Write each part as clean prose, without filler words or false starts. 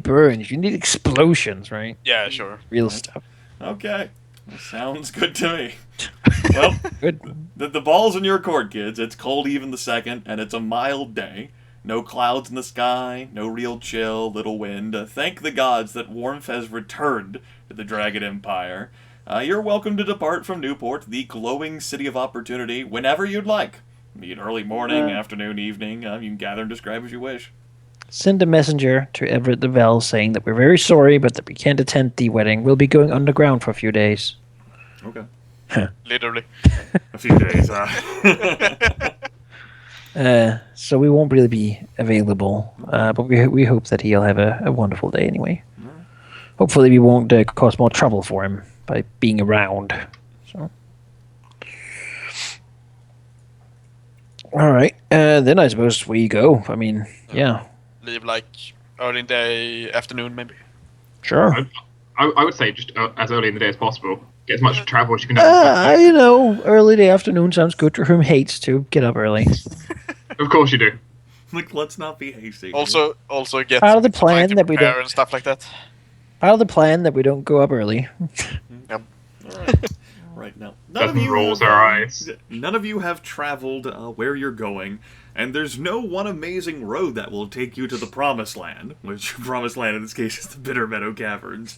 burns. You need explosions, right? Yeah, sure. Real stuff. Okay. Sounds good to me. Well, Good. the ball's in your court, kids. It's cold even the second, and it's a mild day. No clouds in the sky, no real chill, little wind. Thank the gods that warmth has returned to the Dragon Empire. You're welcome to depart from Newport, the glowing city of opportunity, whenever you'd like. Be it early morning, afternoon, evening. You can gather and describe as you wish. Send a messenger to Everett the Vell saying that we're very sorry, but that we can't attend the wedding. We'll be going underground for a few days. Okay. Literally. A few days, So we won't really be available, but we hope that he'll have a wonderful day anyway. Hopefully we won't cause more trouble for him by being around. So. All right, then I suppose we go. I mean, yeah. Leave like early in the afternoon, maybe. Sure. I would say just as early in the day as possible. Get as much travel as you can do. You know, early day afternoon sounds good. Whom hates to get up early? Of course you do. Like, let's not be hasty. Also get Part of the time plan to that we prepare don't. and stuff like that. Part of the plan that we don't go up early. Yep. All right. Right now, Rolls our eyes. None of you have traveled where you're going, and there's no one amazing road that will take you to the Promised Land, which Promised Land in this case is the Bitter Meadow Caverns.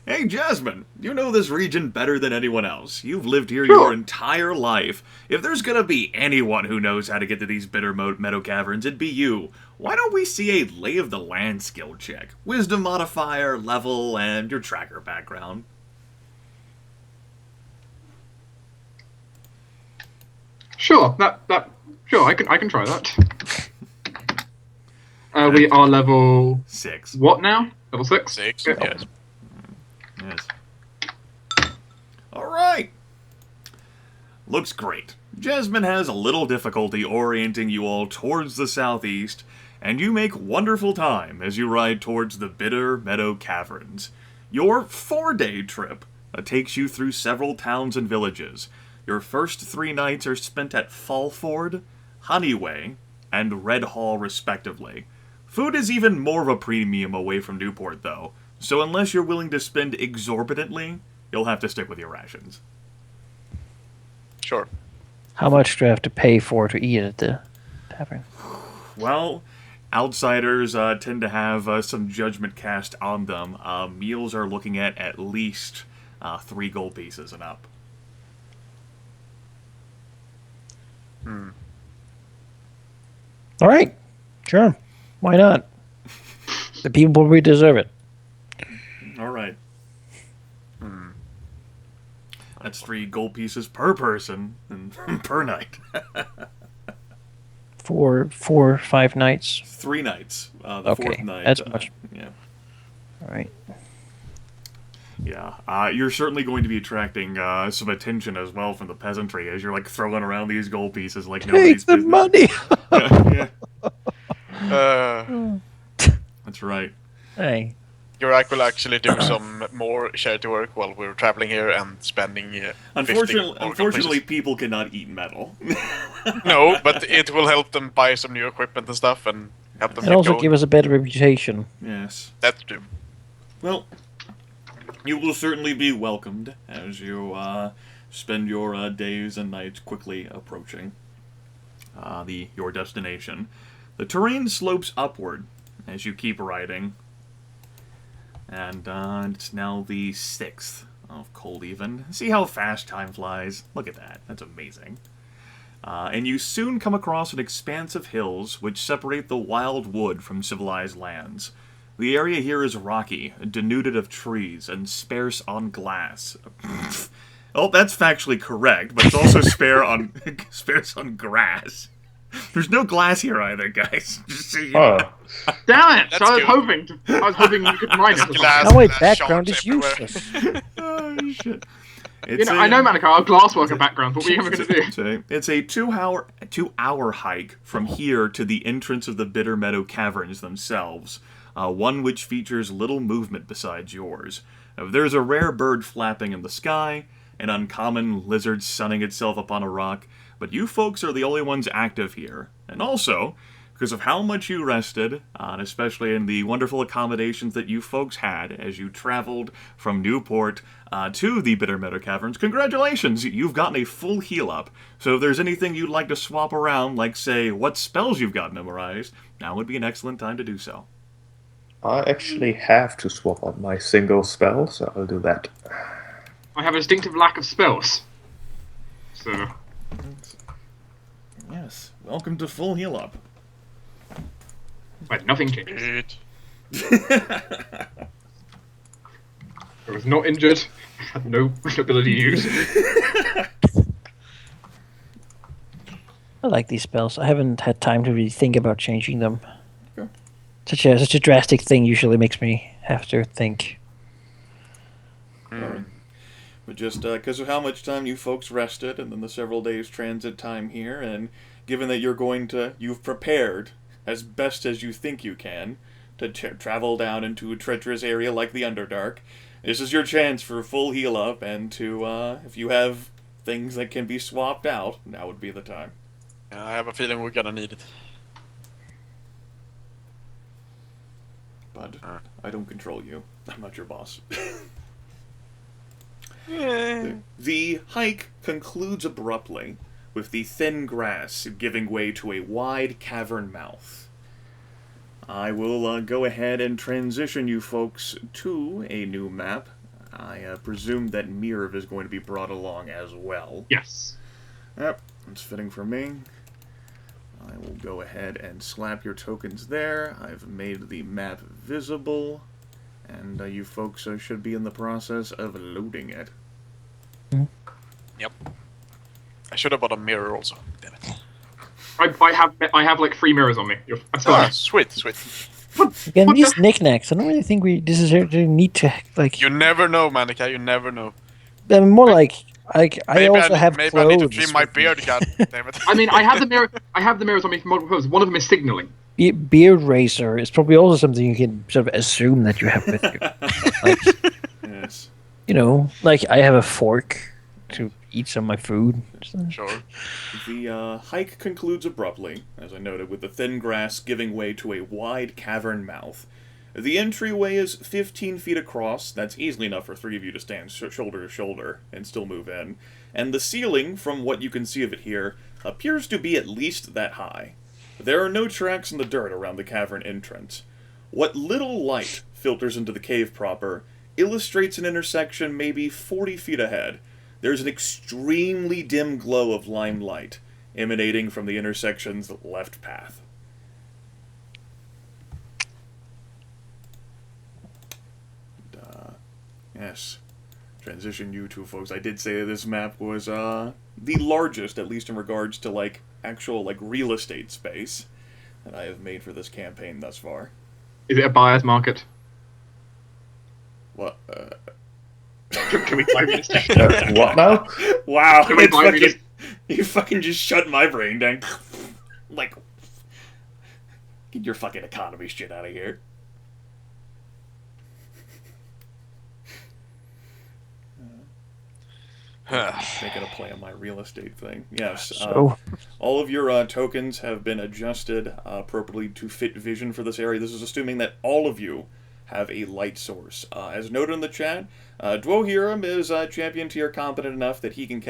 Hey, Jasmine, you know this region better than anyone else. You've lived here your entire life. If there's gonna be anyone who knows how to get to these Bitter Meadow Caverns, it'd be you. Why don't we see a lay of the land skill check? Wisdom modifier, level, and your tracker background. Sure, sure, I can try that. We are level 6. what now? Level 6? 6. Okay. Yes. Yes. All right. Looks great. Jasmine has a little difficulty orienting you all towards the southeast, and you make wonderful time as you ride towards the Bitter Meadow Caverns. Your 4-day trip takes you through several towns and villages. Your first 3 nights are spent at Fallford, Honeyway, and Red Hall, respectively. Food is even more of a premium away from Newport, though, so unless you're willing to spend exorbitantly, you'll have to stick with your rations. Sure. How much do I have to pay for to eat at the tavern? Well, outsiders tend to have some judgment cast on them. Meals are looking at least 3 gold pieces and up. All right, sure. Why not? The people probably deserve it. All right. That's 3 gold pieces per person and per night. For 4 or 5 nights. 3 nights. The Okay, 4th night. that's much. Yeah. All right. Yeah. You're certainly going to be attracting some attention as well from the peasantry as you're like throwing around these gold pieces like nobody's Take the business. money. Yeah. That's right. Hey. Geráck will actually do some more charity work while we're traveling here and spending. Unfortunately, people cannot eat metal. No, but it will help them buy some new equipment and stuff, and help them. And also going. give us a better reputation. Yes. That's true. Well, you will certainly be welcomed as you spend your days and nights quickly approaching your destination. The terrain slopes upward as you keep riding, and it's now the 6th of Cold Even. See how fast time flies? Look at that. That's amazing. And you soon come across an expanse of hills which separate the wild wood from civilized lands. The area here is rocky, denuded of trees, and sparse on glass. Oh, that's factually correct, but it's also sparse on grass. There's no glass here either, guys. Just so you know. Damn it! That's So I was good. hoping you could mine it. Or Glass. something. No, wait, Glass background shards is everywhere. useless. Oh, shit. I know Manaki, our glassworker background. What were you ever going to do? It's a 2-hour hike from here to the entrance of the Bitter Meadow Caverns themselves, one which features little movement besides yours. There's a rare bird flapping in the sky, an uncommon lizard sunning itself upon a rock, but you folks are the only ones active here. And also, because of how much you rested, and especially in the wonderful accommodations that you folks had as you traveled from Newport to the Bitter Meadow Caverns. Congratulations, you've gotten a full heal up. So if there's anything you'd like to swap around, like say what spells you've got memorized, now would be an excellent time to do so. I actually have to swap out my single spell, so I'll do that. I have a distinctive lack of spells. So, Yes, welcome to full heal up. but nothing changes. Good. I was not injured. I had no ability to use. I like these spells. I haven't had time to really think about changing them. Okay. Such a drastic thing usually makes me have to think. But just because of how much time you folks rested, and then the several days transit time here, and given that you've prepared as best as you think you can to travel down into a treacherous area like the Underdark, this is your chance for a full heal up, and to, if you have things that can be swapped out, now would be the time. Yeah, I have a feeling we're gonna need it. But I don't control you. I'm not your boss. The hike concludes abruptly, with the thin grass giving way to a wide cavern mouth. I will go ahead and transition you folks to a new map. I presume that Mirv is going to be brought along as well. Yes. Yep, that's fitting for me. I will go ahead and slap your tokens there. I've made the map visible, and you folks should be in the process of loading it. Yep. I should have bought a mirror also. Damn it. I have like 3 mirrors on me. I'm sorry. Ah, sweet. Again, What these the- knickknacks, I don't really think this is really need to, like... You never know, Manaki. You never know. I mean, more like I Maybe also have maybe clothes. I need to trim my with me. beard. God damn it. I mean, I have the mirror. I have the mirrors on me from multiple purposes. One of them is signaling. Beard razor is probably also something you can sort of assume that you have with you. Like, Yes. you know, like I have a fork to eat some of my food. So- Sure. The hike concludes abruptly, as I noted, with the thin grass giving way to a wide cavern mouth. The entryway is 15 feet across. That's easily enough for 3 of you to stand shoulder to shoulder and still move in. And the ceiling, from what you can see of it here, appears to be at least that high. There are no tracks in the dirt around the cavern entrance. What little light filters into the cave proper illustrates an intersection maybe 40 feet ahead. There's an extremely dim glow of limelight emanating from the intersection's left path. Yes. Transition you two folks. I did say that this map was the largest, at least in regards to like actual like real estate space that I have made for this campaign thus far. Is it a buyer's market? What? Can we buy real estate? What now? Wow! Can we buy real estate? You fucking just shut my brain down. Like, get your fucking economy shit out of here. Making a play on my real estate thing. Yes. So, All of your tokens have been adjusted appropriately to fit vision for this area. This is assuming that all of you have a light source. As noted in the chat, Dwohurim is champion tier competent enough that he can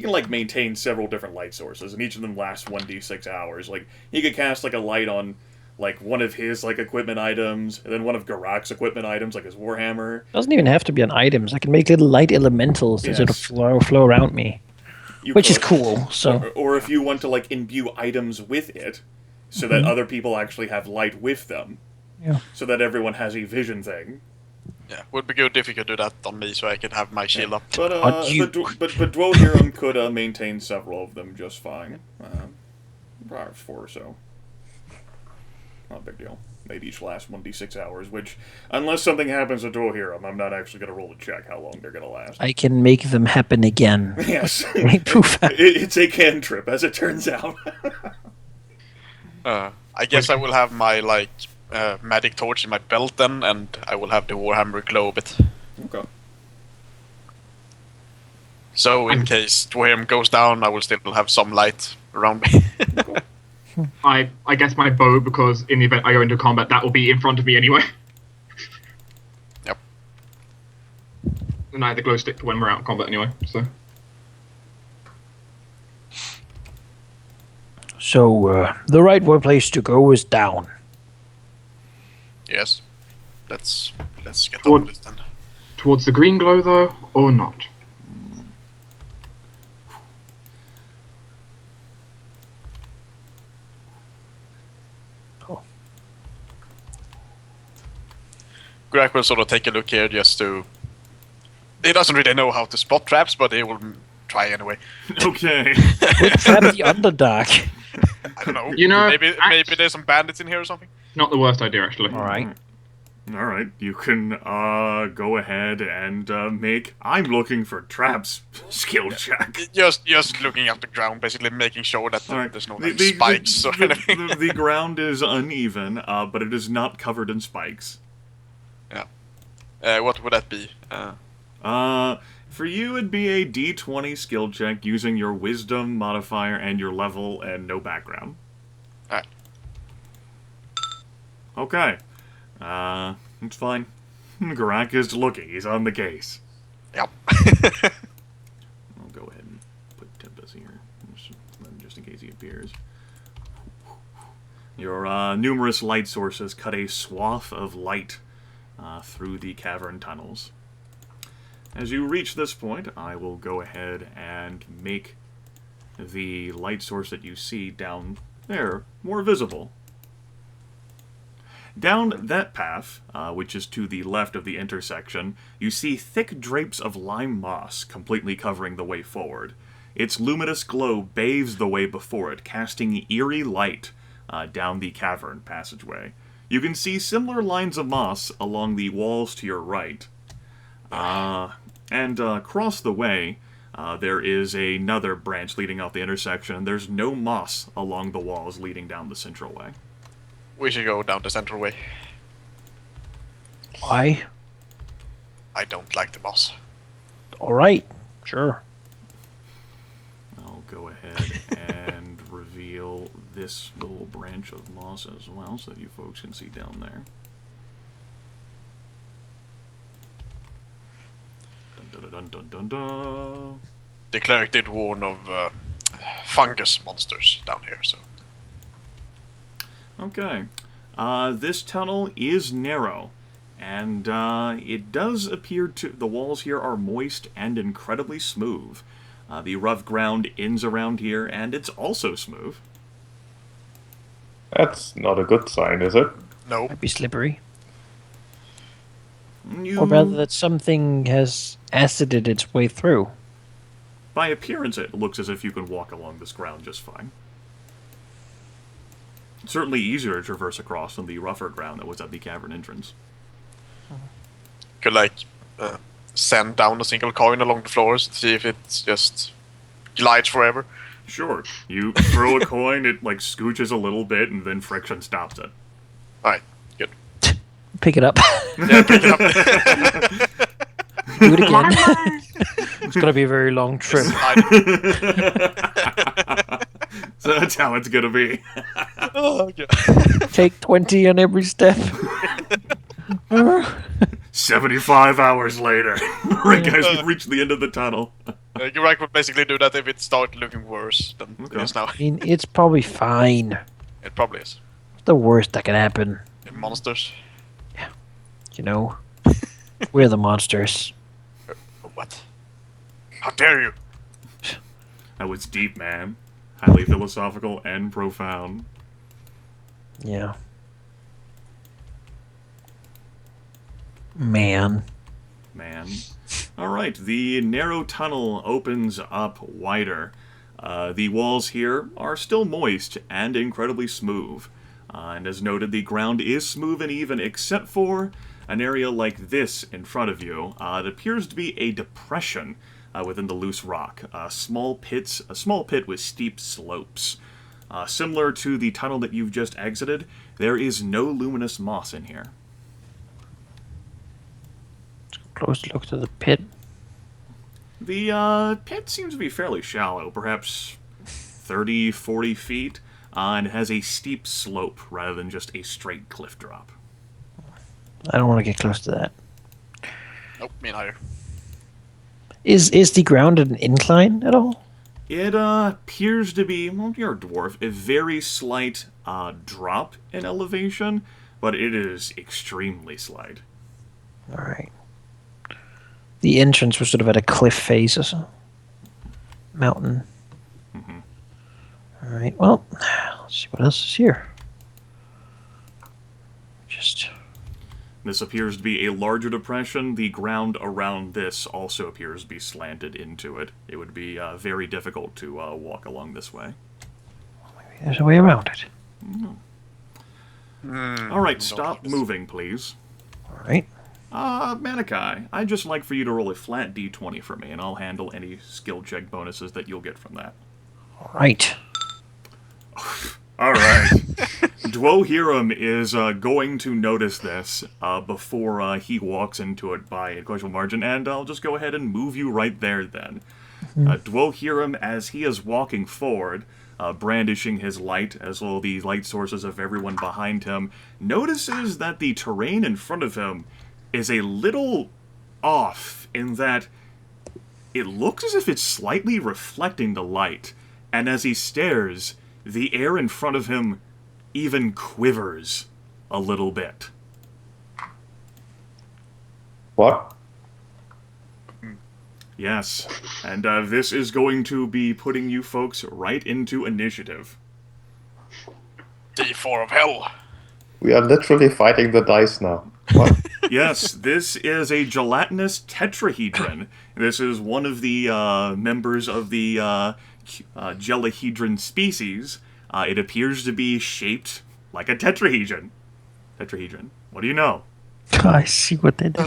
like maintain several different light sources, and each of them lasts 1d6 hours. Like he could cast like a light on like one of his like equipment items, and then one of Geráck's equipment items, like his warhammer. doesn't even have to be on items. I can make little light elementals that sort of Yes. flow around me, You which is could. cool. So Or if you want to like imbue items with it, so that other people actually have light with them, yeah. so that everyone has a vision thing. Yeah, would be good if you could do that on me so I could have my shield up. But On you. but Dwohurim could maintain several of them just fine. Probably 4 or so. Not a big deal. They'd each last 1d6 hours, which, unless something happens to Dwohurim, I'm not actually going to roll to check how long they're going to last. I can make them happen again. Yes. Like poof. It's a cantrip, as it turns out. I guess I will have my like magic torch in my belt then, and I will have the warhammer glow a bit. Okay. So in case Dwohurim goes down, I will still have some light around me. I guess my bow, because in the event I go into combat, that will be in front of me anyway. Yep. And I have the glow stick for when we're out in combat anyway, so. So, the right place to go is down. Yes. Let's get on this then. Towards the green glow, though, or not? Geráck will sort of take a look here just to... He doesn't really know how to spot traps, but he will try anyway. Okay. We trap the Underdark. I don't know. You know, maybe there's some bandits in here or something. Not the worst idea, actually. Alright. Alright, you can go ahead and make I'm looking for traps skill check. Just looking at the ground, basically making sure that Alright. there's no like, spikes or anything. The ground is uneven, but it is not covered in spikes. Yeah. What would that be? For you it'd be a D20 skill check using your wisdom modifier and your level and no background. Alright. Okay. It's fine. Geráck is looking. He's on the case. Yep. I'll go ahead and put Tempus here, just in case he appears. Your numerous light sources cut a swath of light through the cavern tunnels. As you reach this point, I will go ahead and make the light source that you see down there more visible. Down that path, which is to the left of the intersection, you see thick drapes of lime moss completely covering the way forward. Its luminous glow bathes the way before it, casting eerie light down the cavern passageway. You can see similar lines of moss along the walls to your right. And across the way, there is another branch leading off the intersection. There's no moss along the walls leading down the central way. We should go down the central way. Why? I don't like the moss. Alright, sure. I'll go ahead and reveal this little branch of moss as well, so that you folks can see down there. Dun, dun, dun, dun, dun, dun. The cleric did warn of fungus monsters down here, so... Okay. This tunnel is narrow, and it does appear to... The walls here are moist and incredibly smooth. The rough ground ends around here, and it's also smooth. That's not a good sign, is it? No. Might be slippery. You, Or rather that something has acided its way through. by appearance, it looks as if you can walk along this ground just fine. It's certainly easier to traverse across than the rougher ground that was at the cavern entrance. Could like send down a single coin along the floors to see if it just glides forever. Sure. You throw a coin, it like scooches a little bit, and then friction stops it. Alright, good. Pick it up. Yeah, pick it up. Do it again. It's gonna be a very long trip. So that's how it's gonna be. Oh, okay. Take 20 on every step. 75 hours later. Right, guys, we've reached the end of the tunnel. Geráck would basically do that if it started looking worse than it is now. I mean, it's probably fine. It probably is. The worst that can happen. Monsters. You know? We're the monsters. What? How dare you? That was deep, man. Highly philosophical and profound. Yeah. Man. Alright, the narrow tunnel opens up wider. The walls here are still moist and incredibly smooth. And as noted, the ground is smooth and even except for an area like this in front of you. It appears to be a depression within the loose rock. A small pit with steep slopes. Similar to the tunnel that you've just exited, there is no luminous moss in here. Close look to the pit. The pit seems to be fairly shallow, perhaps 30, 40 feet. and it has a steep slope rather than just a straight cliff drop. I don't want to get close to that. Nope, me neither. Is the ground an incline at all? It appears to be, well, you're a dwarf, a very slight drop in elevation, but it is extremely slight. All right. The entrance was sort of at a cliff face or so. Mountain. All right. Well, let's see what else is here. Just. This appears to be a larger depression. The ground around this also appears to be slanted into it. It would be very difficult to walk along this way. Maybe there's a way around it. All right, stop moving, please. All right. Manaki, I'd just like for you to roll a flat d20 for me, and I'll handle any skill check bonuses that you'll get from that. All right. All right. Dwohurim is going to notice this before he walks into it by a questionable margin, and I'll just go ahead and move you right there then. Dwohurim, as he is walking forward, brandishing his light, as well as the light sources of everyone behind him, notices that the terrain in front of him is a little off in that it looks as if it's slightly reflecting the light, and as he stares, the air in front of him even quivers a little bit. What? Yes, and this is going to be putting you folks right into initiative. D4 of hell. We are literally fighting the dice now. What? Yes, this is a gelatinous tetrahedron. This is one of the members of the gelahedron species. It appears to be shaped like a tetrahedron. Tetrahedron. What do you know? I see what they did.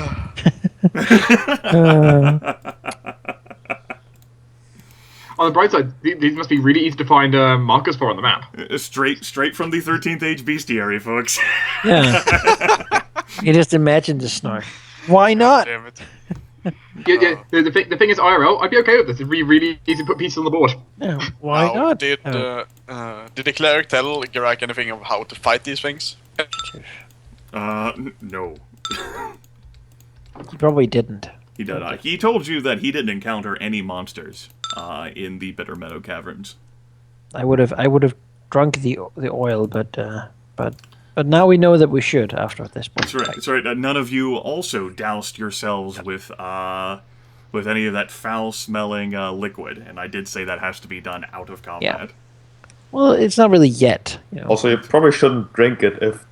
On the bright side, these must be really easy to find markers for on the map. Straight from the 13th Age bestiary, folks. Yeah. You just imagine the snark. Why not? Damn it. Yeah, the thing is, IRL, I'd be okay with this. It'd be really easy to put pieces on the board. Yeah, why not? Did the cleric tell Geráck anything of how to fight these things? No. He probably didn't. He did not. He told you that he didn't encounter any monsters in the Bitter Meadow Caverns. I would have drunk the oil, but now we know that we should after this point. That's right. None of you also doused yourselves with any of that foul-smelling liquid, and I did say that has to be done out of combat. Yeah. Well, it's not really yet. You know. Also, you probably shouldn't drink it if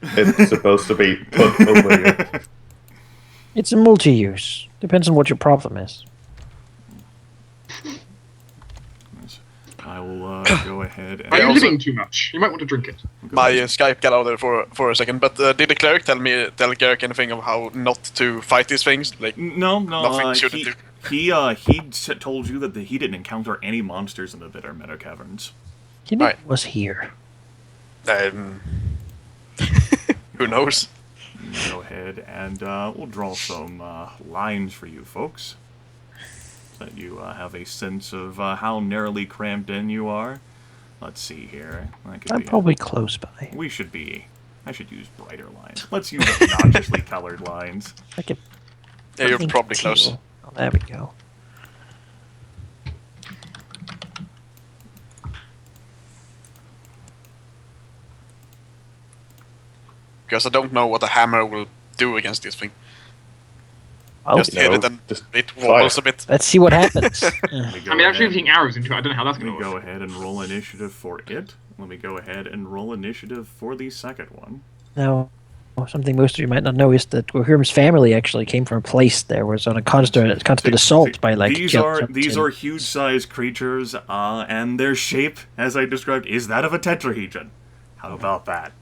it's supposed to be put over you. It's a multi-use. Depends on what your problem is. I will go ahead and... Are you also- living too much? You might want to drink it. My Skype got out there for a second, but did the cleric tell Geráck anything of how not to fight these things? Like, No, nothing shouldn't do. he told you that he didn't encounter any monsters in the Bitter Meadow Caverns. You know, Right. was here. Who knows? Go ahead and we'll draw some lines for you folks, so that you have a sense of how narrowly cramped in you are. Let's see here. I'm probably close by. We should be. I should use brighter lines. Let's use obnoxiously colored lines. Like a Yeah, you're pink probably close. teal. Oh, there we go. Because I don't know what a hammer will do against this thing. Well, Just hit it and just it try wobbles it. a bit. let's see what happens. Let me go I mean, I'm ahead- shooting arrows into it. I don't know how that's Let going me to go work. ahead and roll initiative for it. Let me go ahead and roll initiative for the second one. Now, something most of you might not know is that Dwohurim's family actually came from a place there was on a constant assault by like these Celts are huge-sized creatures, and their shape, as I described, is that of a tetrahedron. How about that?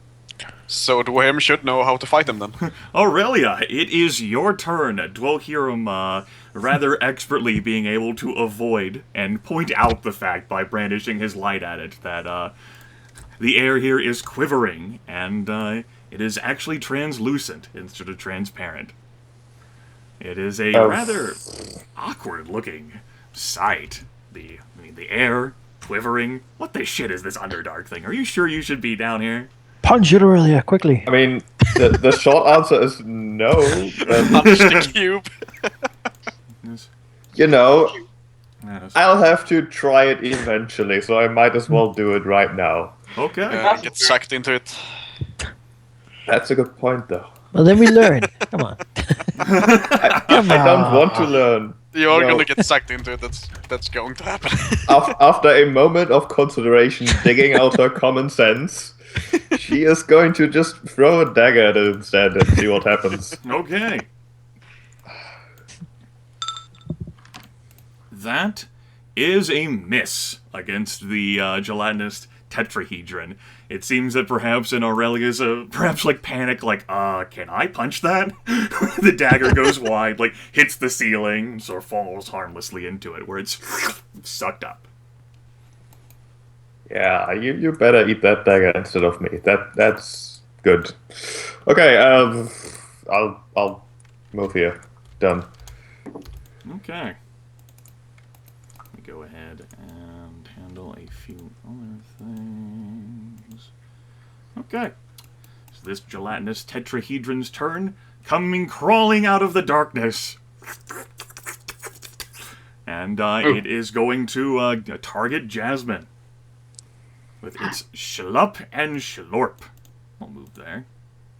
So Dwohurim should know how to fight them then. Aurelia, it is your turn. Dwohurim, rather expertly being able to avoid and point out the fact by brandishing his light at it that the air here is quivering, and it is actually translucent instead of transparent. It is a rather awkward-looking sight. The air quivering. What the shit is this Underdark thing? Are you sure you should be down here? Punch it, Aurelia, quickly. I mean, the short answer is no. But, Punch the cube. Yes. you know, Yes. I'll have to try it eventually, so I might as well do it right now. Okay. Get sucked into it. That's a good point, though. Well, then we learn. Come on. I don't want to learn. You're No. gonna get sucked into it. That's going to happen. After a moment of consideration, digging out her common sense, she is going to just throw a dagger at it instead and see what happens. Okay. That is a miss against the gelatinous tetrahedron. It seems that perhaps in Aurelia's perhaps like panic, like, can I punch that? The dagger goes wide, like hits the ceiling, sort of falls harmlessly into it, where it's sucked up. Yeah, you better eat that dagger instead of me. That's good. Okay, I'll move here. Done. Okay. Let me go ahead and handle a few other things. Okay. So this gelatinous tetrahedron's turn, coming crawling out of the darkness. And it is going to target Jasmine. With its shlup and shlorp. I'll move there.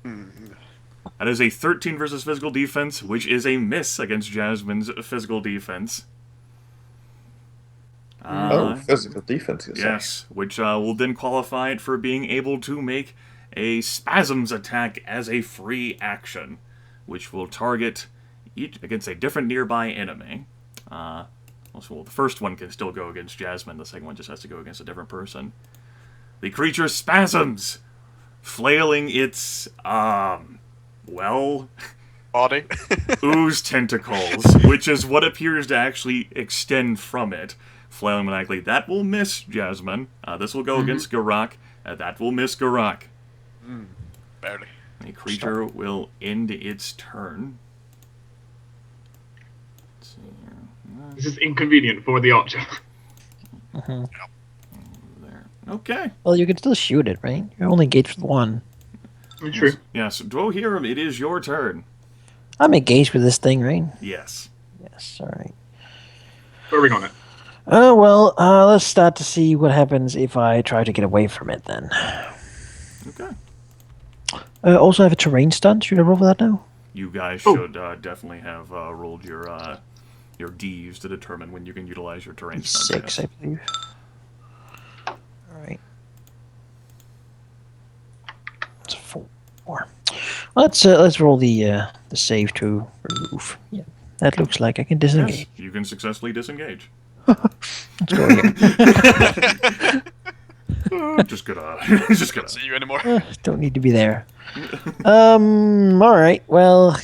That is a 13 versus physical defense, which is a miss against Jasmine's physical defense. Physical defense, you say? Yes, which will then qualify it for being able to make a spasms attack as a free action, which will target each against a different nearby enemy. Also, the first one can still go against Jasmine, the second one just has to go against a different person. The creature spasms, flailing its, Body. ooze tentacles, which is what appears to actually extend from it, flailing maniacally. That will miss Jasmine. This will go against Geráck. That will miss Geráck. Barely. The creature will end its turn. Let's see here. This is inconvenient for the archer. There. Okay. Well, you can still shoot it, right? You're only engaged with one. True. Yes, Dwohurim, it is your turn. I'm engaged with this thing, right? Yes. Yes, all right. Put a ring on it. Well, let's start to see what happens if I try to get away from it then. Okay. Also, I have a terrain stun. Should I roll for that now? You guys should definitely have rolled your Ds to determine when you can utilize your terrain stun. 6, I believe. All right. It's 4. Let's roll the save to remove. Yeah, that looks like I can disengage. Yes, you can successfully disengage. Let's go here. Just gonna Don't see you anymore. Don't need to be there. All right. Well,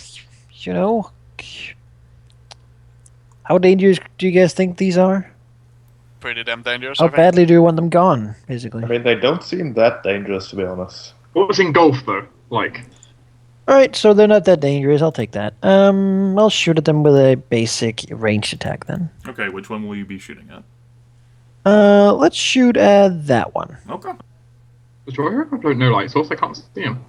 you know, how dangerous do you guys think these are? Pretty damn dangerous. How I think. badly do you want them gone, basically? I mean, they don't seem that dangerous, to be honest. What's in golf though? Like, All right, so they're not that dangerous. I'll take that. I'll shoot at them with a basic ranged attack then. Okay, which one will you be shooting at? Let's shoot at that one. Okay. does Dwohurim upload no light source? I can't see him.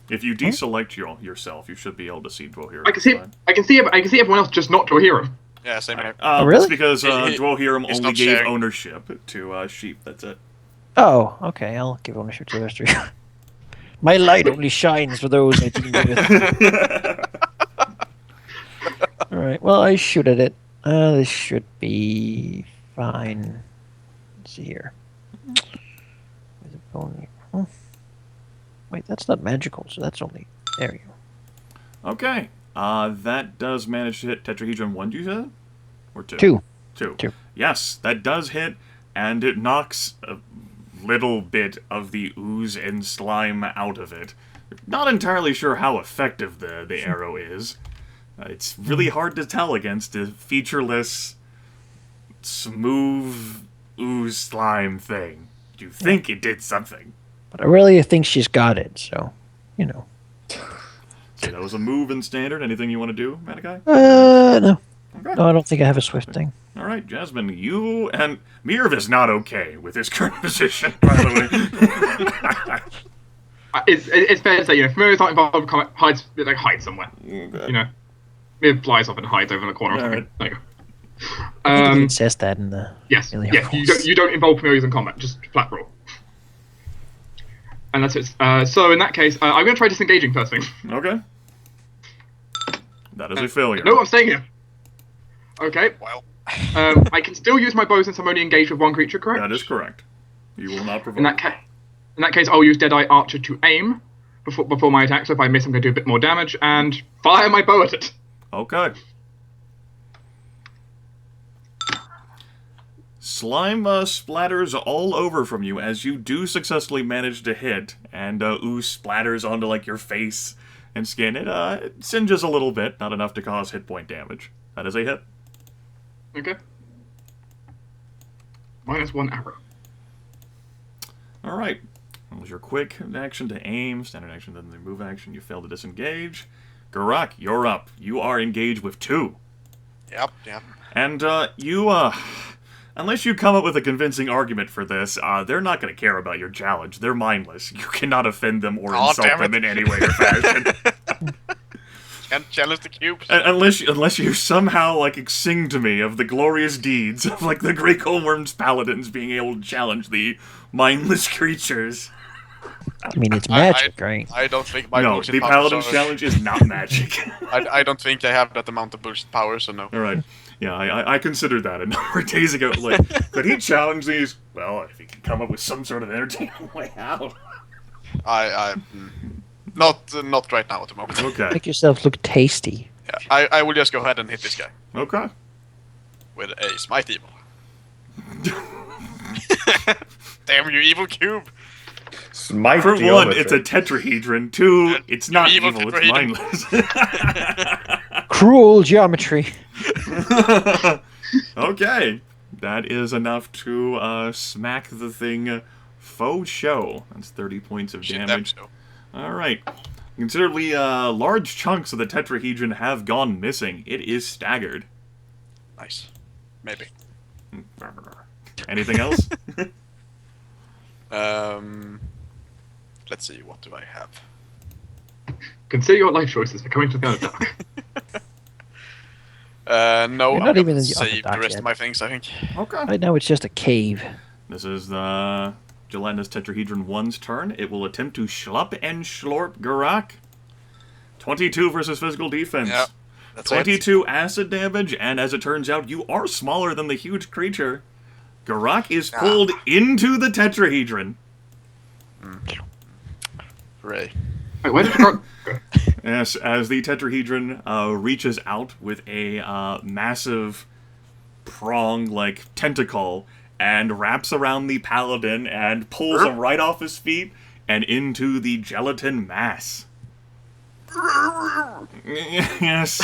If you deselect yourself, you should be able to see Dwohurim. I can see. I can see everyone else, just not Dwohurim. Yeah, same here. really? That's because Dwohurim he's only not gave sharing. ownership to Sheep. That's it. Oh, okay. I'll give ownership to the rest of you. My light only shines for those I deal with. All right. Well, I shoot at it. This should be fine. Let's see here. Where's it going? Wait, that's not magical, so that's only... There you go. Okay. That does manage to hit Tetrahedron 1, you said? Or 2? 2. 2. 2. Yes, that does hit, and it knocks a little bit of the ooze and slime out of it. Not entirely sure how effective the arrow is. It's really hard to tell against a featureless, smooth ooze slime thing. You think it did something. But I really think she's got it, so, you know. So that was a move in standard. Anything you want to do, Manaki? No. Okay. No, I don't think I have a swift thing. All right. right, Jasmine, you and Mirv is not okay with his current position, by the way. It's fair to say, Mirv's not involved in combat, hides somewhere. Okay. Mirv flies off and hides over in the corner or something. Right. There you I think go. it says that in the Yes, earlier yes. rules. You don't involve familiars in combat, just flat roll. And that's it. So in that case, I'm going to try disengaging first thing. Okay. That is a failure. No, I'm staying here. Okay. Well, I can still use my bow since I'm only engaged with one creature, correct? That is correct. You will not provoke. In that case, I'll use Deadeye Archer to aim before my attack. So if I miss, I'm going to do a bit more damage and fire my bow at it. Okay. Slime splatters all over from you as you do successfully manage to hit, and ooze splatters onto like your face and skin. It singes a little bit, not enough to cause hit point damage. That is a hit. Okay. -1 arrow. All right. That was your quick action to aim, standard action, then the move action. You fail to disengage. Geráck, you're up. You are engaged with 2. yep. And unless you come up with a convincing argument for this, they're not going to care about your challenge. They're mindless. You cannot offend them or insult damn them it. in any way or fashion. Can't challenge the cubes. unless you somehow, like, sing to me of the glorious deeds of, like, the Great Coldworm's paladins being able to challenge the mindless creatures. I mean, it's magic, right? I don't think my No, bullshit the powers paladin's are- challenge is not magic. I don't think I have that amount of bullshit power, so no. All right. Yeah, I considered that a number of days ago. Like, could he challenge these? Well, if he could come up with some sort of entertaining way out. Not right now at the moment. Okay. Make yourself look tasty. Yeah, I will just go ahead and hit this guy Okay. with a smite evil. Damn you, evil cube! Smite For one, geometry. it's a tetrahedron. 2, it's not evil evil, it's tetrahedron. mindless. Cruel geometry. Okay. That is enough to smack the thing faux show. That's 30 points of Shit, damage. that- Alright. Considerably large chunks of the tetrahedron have gone missing. It is staggered. Nice. Maybe. Anything else? Let's see, what do I have? Consider your life choices for coming to the Underdark. No, You're I'm not gonna even in the save the Underdark rest yet. of my things, I think. Okay. Right now, it's just a cave. This is the Gelatinous Tetrahedron 1's turn. It will attempt to schlup and schlorp Geráck. 22 versus physical defense. Yeah, that's 22 acid damage, and as it turns out, you are smaller than the huge creature. Geráck is pulled into the tetrahedron. Hooray. Wait, where did you go? Yes, as the tetrahedron reaches out with a massive prong-like tentacle and wraps around the paladin and pulls him right off his feet and into the gelatin mass. Yes.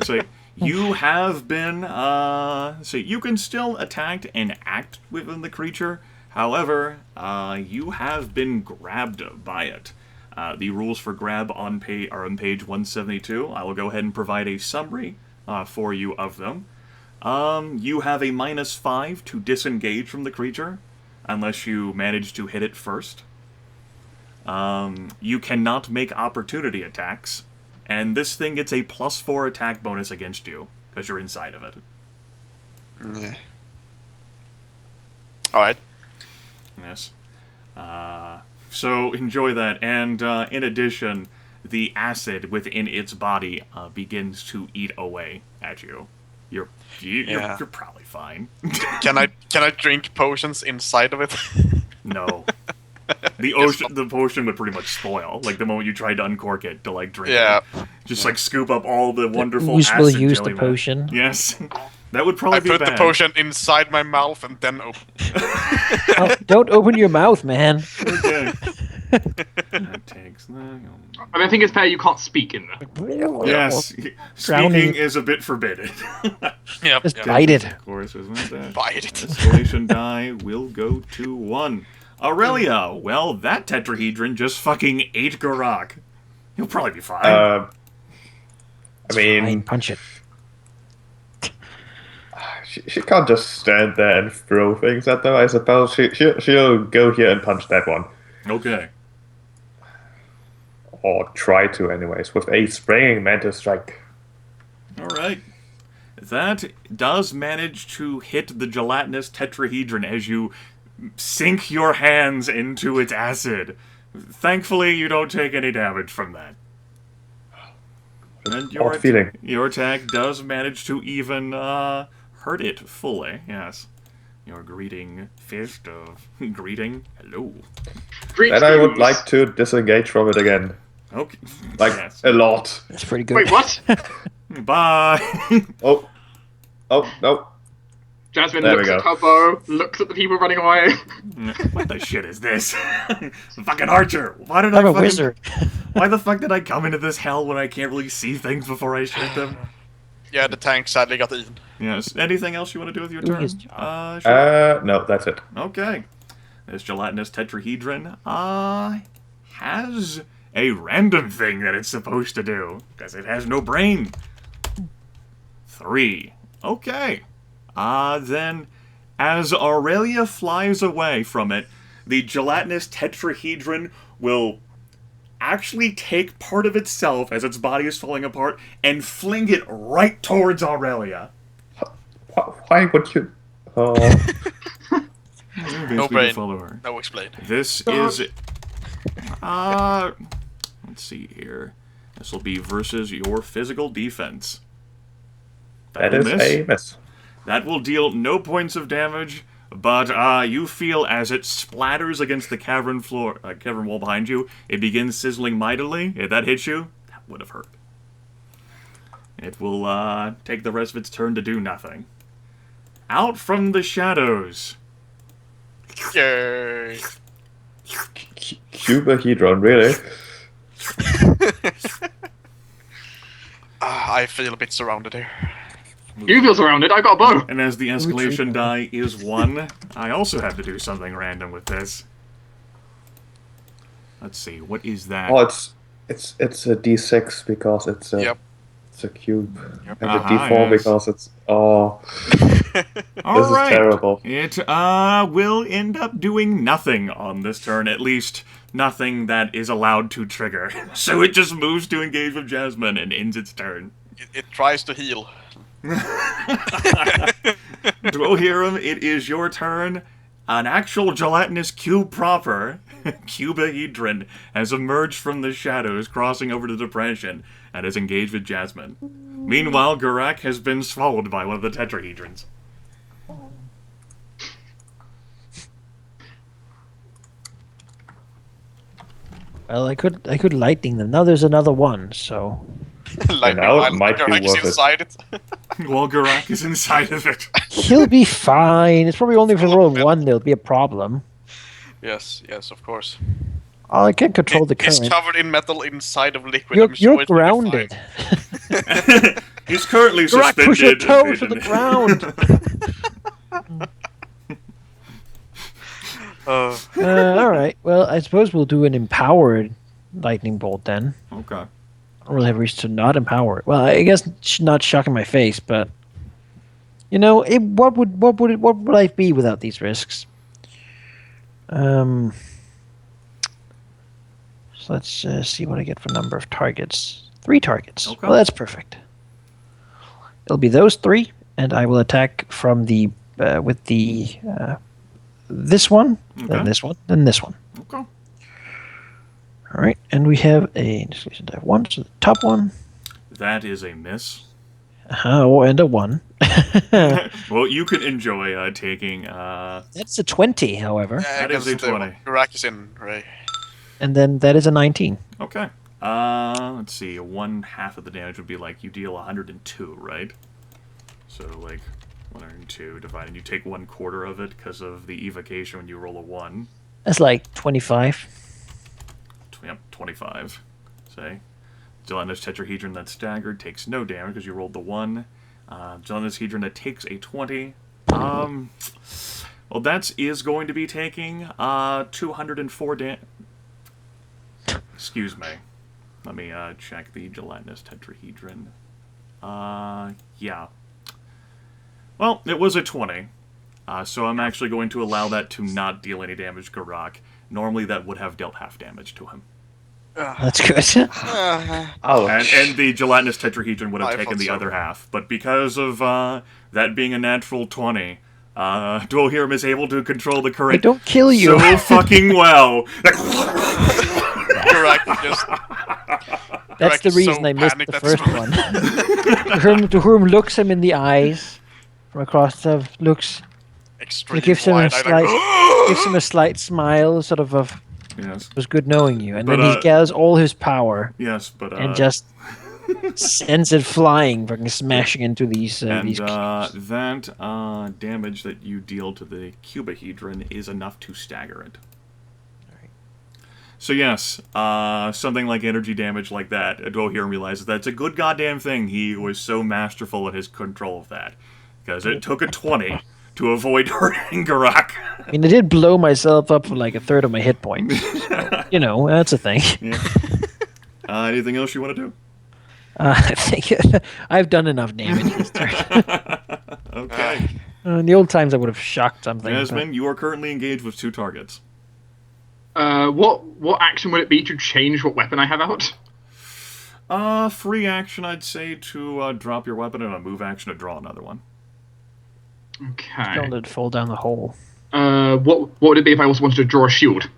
So you have been, so you can still attack and act within the creature. However, you have been grabbed by it. The rules for grab are on page 172. I will go ahead and provide a summary for you of them. You have a -5 to disengage from the creature, unless you manage to hit it first. You cannot make opportunity attacks, and this thing gets a +4 attack bonus against you, because you're inside of it. Yeah. Alright. Yes. So enjoy that, and in addition, the acid within its body begins to eat away at you. You're probably fine. Can I drink potions inside of it? No. The potion would pretty much spoil. Like the moment you tried to uncork it to like drink Yeah. it. Just like scoop up all the wonderful Ooze acid will use jelly the mass. potion. Yes. That would probably I be put bad. the potion inside my mouth and then open. Oh, don't open your mouth, man. Okay. That takes that. I mean, I think it's fair you can't speak in there. Yes. Drowning. Speaking is a bit forbidden. Yep. Just yep. bite it. Of course, isn't that? Bite it. Escalation die will go to 1. Aurelia, well, that tetrahedron just fucking ate Geráck. He'll probably be fine. I Fine, mean, punch it. She can't just stand there and throw things at them. I suppose she'll go here and punch that one, Okay. or try to, anyways, with a spraying mantis strike. All right. That does manage to hit the gelatinous tetrahedron as you sink your hands into its acid. Thankfully, you don't take any damage from that. And Odd feeling. your attack does manage to even hurt it fully, yes. Your greeting fist of greeting. Hello. Greetings. And I would like to disengage from it again. Okay. Like, yes. a lot. That's pretty good. Wait, what? Bye. Oh, no. Jasmine There looks we at go. her bow, looks at the people running away. What the shit is this? Fucking archer. Why did I'm I a fucking... wizard. Why the fuck did I come into this hell when I can't really see things before I shoot them? Yeah, the tank sadly got eaten. Yes. Anything else you want to do with your Do turn? his Sure. No, that's it. Okay. This gelatinous tetrahedron has a random thing that it's supposed to do because it has no brain. 3. Okay. Then as Aurelia flies away from it, the gelatinous tetrahedron will actually take part of itself as its body is falling apart and fling it right towards Aurelia. Why would you... Oh, Basically No to brain. follow her. No explain. This is... let's see here. This will be versus your physical defense. that will is miss. a miss. That will deal no points of damage, but you feel as it splatters against the cavern floor, cavern wall behind you, it begins sizzling mightily. If that hits you, that would have hurt. It will take the rest of its turn to do nothing. Out from the shadows. Yay. Cubahedron, really? I feel a bit surrounded here. You feel surrounded, I got a bow. And as the escalation die is 1, I also have to do something random with this. Let's see, what is that? Oh, it's a D6 because it's a Yep. it's a cube, Yep. and a Uh-huh, D4 yes. because it's All this right. is terrible. It will end up doing nothing on this turn, at least nothing that is allowed to trigger. So it just moves to engage with Jasmine and ends its turn. It tries to heal. Dwohurim, it is your turn. An actual gelatinous cube proper, Cubahedron, has emerged from the shadows, crossing over the depression, and is engaged with Jasmine. Meanwhile, Geráck has been swallowed by one of the tetrahedrons. Well, I could lightning them. Now there's another one, so Like, now it while might be Geráck is worth it. inside it. While Geráck is inside of it. he'll be fine. It's probably only if I roll 1 there'll be a problem. Yes, of course. Oh, I can control the He's current. covered in metal inside of liquid. You're, I'm sure you're it will be grounded. fine. He's currently Geráck, suspended. push your toe in to the vision. ground. Uh, All right. Well, I suppose we'll do an empowered lightning bolt then. Okay. I don't really have reason to not empower it. Well, I guess not shocking my face, but you know, what would I be without these risks? So let's see what I get for number of targets. 3 targets. Okay. Well, that's perfect. It'll be those 3, and I will attack from the with the this one, Okay. then this one, then this one. Okay. All right, and we have a discretion die 1, so the top one. That is a miss. Oh, and a 1. Well, you could enjoy taking. That's a 20, however, yeah, That is a 20. Geráck is in, right? and then that is a 19. Okay. Let's see. 1/2 of the damage would be like you deal 102, right? So like 102 divided. You take 1/4 of it because of the evocation when you roll a 1. That's like 25. Yep, 25. Say. Gelatinous tetrahedron that's staggered takes no damage because you rolled the 1. Gelatinous hedron that takes a 20. Well, that is going to be taking 204 damage. Excuse me. Let me check the gelatinous tetrahedron. Yeah. Well, it was a 20. So I'm actually going to allow that to not deal any damage to Geráck. Normally that would have dealt half damage to him. That's good. Ouch. And the gelatinous tetrahedron would have I taken thought the so. other half. But because of that being a natural 20, Dwohurim is able to control the I current don't kill you. so fucking well. Geráck just. That's the Geráck is reason so I missed panicked the at this first one. Dwohurim looks him in the eyes from across the looks. Extreme It gives him a wide-eyed, like, slight, gives him a slight smile, sort of Yes. it was good knowing you, and But, then he gathers all his power Yes, but and just sends it flying, fucking smashing into these. and These that damage that you deal to the cubahedron is enough to stagger it. So yes, something like energy damage like that, Dwohurim realizes that's a good goddamn thing. He was so masterful at his control of that. Because it took a 20 to avoid hurting Geráck. I mean, I did blow myself up for like a third of my hit points. So, you know, that's a thing. Yeah. Anything else you want to do? I think I've done enough damage this turn. Okay. In the old times, I would have shocked something. but- Jasmine, you are currently engaged with 2 targets. What action would it be to change what weapon I have out? Free action, I'd say, to drop your weapon, and a move action to draw another one. Okay. Don't let it fall down the hole. What would it be if I also wanted to draw a shield?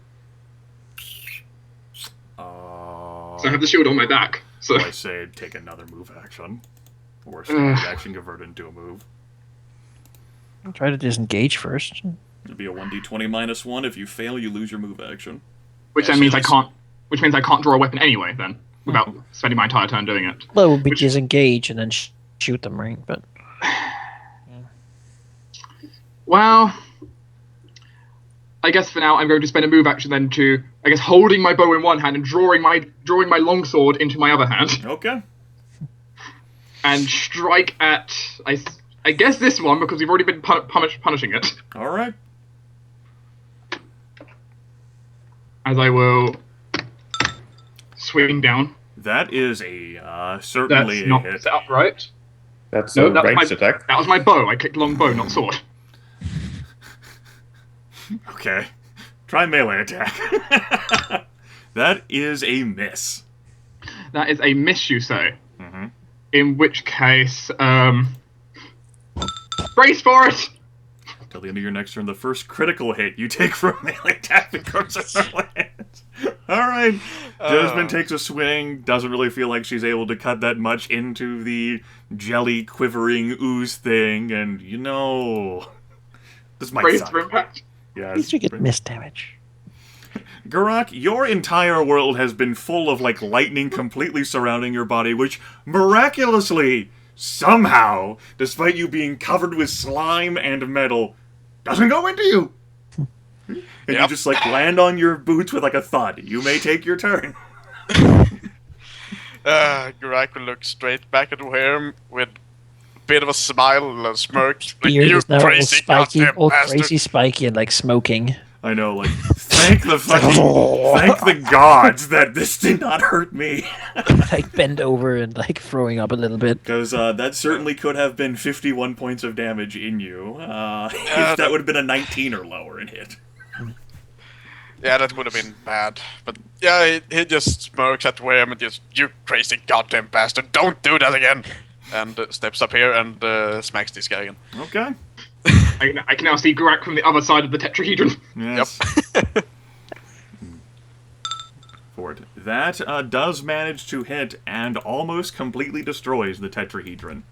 So I have the shield on my back. So I say take another move action. Or a standard action converted into a move. I'll try to disengage first. It'd be a 1d20 minus 1. If you fail, you lose your move action. which then means I can't. Which means I can't draw a weapon anyway. Then without spending my entire turn doing it. Well, it would be Which- disengage and then shoot them, right? But Well, I guess for now I'm going to spend a move action then to, I guess, holding my bow in one hand and drawing my longsword into my other hand Okay. and strike at I guess this one because we've already been punishing it. All right. As I will swing down. That is a certainly That's a not hit. set up right. That's No, a that's ranged my- attack. That was my bow. I kicked long bow, not sword. Okay. Try melee attack. That is a miss. That is a miss, you say. Mm-hmm. In which case, brace for it. Till the end of your next turn, the first critical hit you take from melee attack becomes a land. All right. Jasmine takes a swing. Doesn't really feel like she's able to cut that much into the jelly quivering ooze thing, and this might Brace suck. for impact. at Yes. least you get miss damage. Geráck, your entire world has been full of lightning completely surrounding your body, which miraculously, somehow, despite you being covered with slime and metal, doesn't go into you. And you just land on your boots with a thud. You may take your turn. Geráck will look straight back at Dwohurim with a bit of a smile and a smirk. Like, Beard you is now all crazy spiky, goddamn all bastard. crazy spiky and smoking. I know, thank the thank the gods that this did not hurt me. Bend over and throwing up a little bit. Because that certainly could have been 51 points of damage in you. If that would have been a 19 or lower in hit. Yeah, that would have been bad. But yeah, he just smirks at Wham and just, you crazy goddamn bastard, don't do that again! And steps up here and smacks this guy again. Okay. I can now see Geráck from the other side of the tetrahedron. Yes. Forward. That does manage to hit and almost completely destroys the tetrahedron.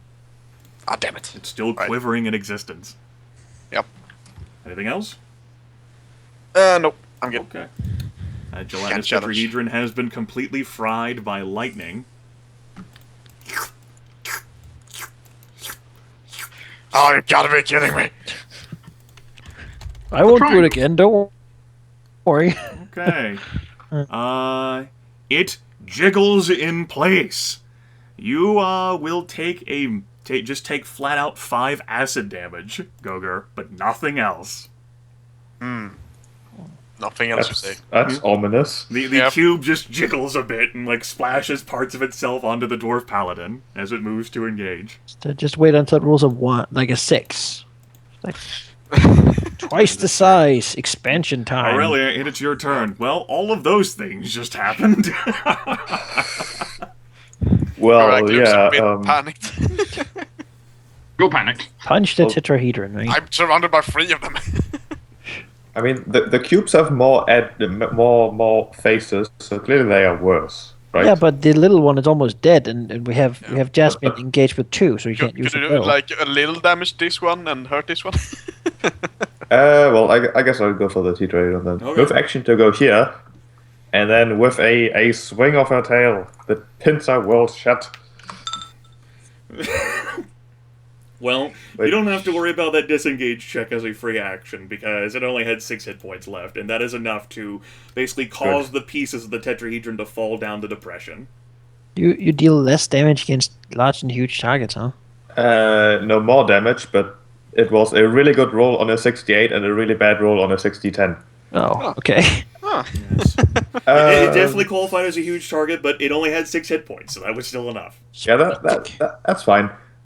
Ah, damn it. It's still Right. quivering in existence. Yep. Anything else? Nope. I'm good. Okay. Gelatinous challenge. tetrahedron has been completely fried by lightning. Oh, you gotta be kidding me. I won't do it triangle. again. Don't worry. Okay. It jiggles in place. You will take just take flat out 5 acid damage, Goger, but nothing else. Nothing else to say. That's ominous. The Yep. cube just jiggles a bit and like splashes parts of itself onto the dwarf paladin as it moves to engage. Just wait until it rolls a 1, like a 6. Like, twice the size. Expansion time. Aurelia, it's your turn. Well, all of those things just happened. Well, Alright, looks a bit yeah. panicked. You're panicked. Punch the tetrahedron, right? I'm surrounded by 3 of them. I mean, the cubes have more faces, so clearly they are worse, right? Yeah, but the little one is almost dead, and we have Jasmine engaged with 2, so you can't Could use you the do bow. like a little damage this one and hurt this one? Well, I guess I'll go for the T-Trade then. Okay. Move action to go here, and then with a swing of her tail, the pincer will shut. Well, Wait. you don't have to worry about that disengage check as a free action, because it only had 6 hit points left, and that is enough to basically cause the pieces of the tetrahedron to fall down to depression. You deal less damage against large and huge targets, huh? No more damage, but it was a really good roll on a 68 and a really bad roll on a 60-10. Oh, okay. Yes. It definitely qualified as a huge target, but it only had 6 hit points, so that was still enough. Yeah, that's fine.